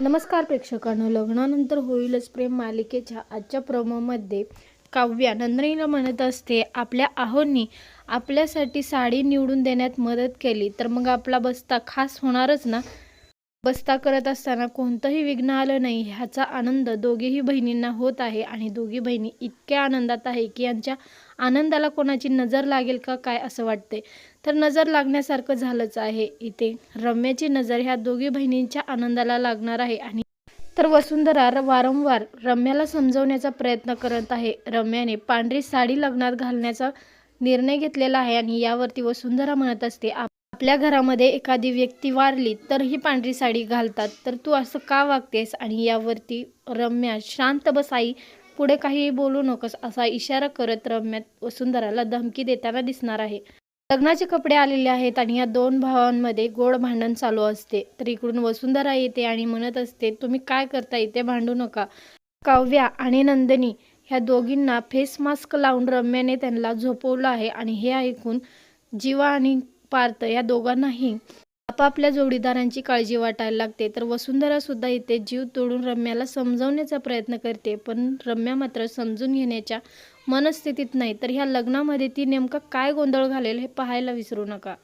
नमस्कार प्रेक्षकांनो, लग्नानंतर होईलच प्रेम मालिकेच्या आजच्या प्रोमोमध्ये काव्या नंदिनीला म्हणत असते, आपल्या आहोंनी आपल्यासाठी साडी निवडून देण्यात मदत केली तर मग आपला बस्ता खास होणारच ना. बस्ता करत असताना कोणतंही विघ्न आलं नाही ह्याचा आनंद दोघीही बहिणींना होत आहे आणि दोघी बहिणी इतक्या आनंदात आहे की यांच्या आनंदाला कोणाची नजर लागेल का काय असं वाटते. तर नजर लागण्यासारखं झालंच आहे. इथे रम्याची नजर ह्या दोघी बहिणींच्या आनंदाला लागणार आहे आणि तर वसुंधरा वारंवार रम्याला समजवण्याचा प्रयत्न करत आहे. रम्याने पांढरी साडी लग्नात घालण्याचा निर्णय घेतलेला आहे आणि यावरती वसुंधरा म्हणत असते, आपल्या घरामध्ये एखादी व्यक्ती वारली तर ही पांढरी साडी घालतात, तर तू असं का वागतेस. आणि यावरती रम्या शांत बस आई, पुढे काही बोलू नकोस असा इशारा करत रम्या वसुंधराला धमकी देताना दिसणार आहे. लग्नाचे कपडे आलेले आहेत आणि या दोन भावांमध्ये गोड भांडण चालू असते. तर इकडून वसुंधरा येते आणि म्हणत असते, तुम्ही काय करता, इथे भांडू नका. काव्या आणि नंदिनी ह्या दोघींना फेस मास्क लावून रम्याने त्यांना झोपवलं आहे आणि हे ऐकून जीवा आणि पार्थ या दोघांनाही आपापल्या जोडीदारांची काळजी वाटायला लागते. तर वसुंधरा सुद्धा इथे जीव तोडून रम्याला समजवण्याचा प्रयत्न करते, पण रम्या मात्र समजून घेण्याच्या मनस्थितीत नाही. तर ह्या लग्नामध्ये ती नेमका काय गोंधळ घालेल हे पाहायला विसरू नका.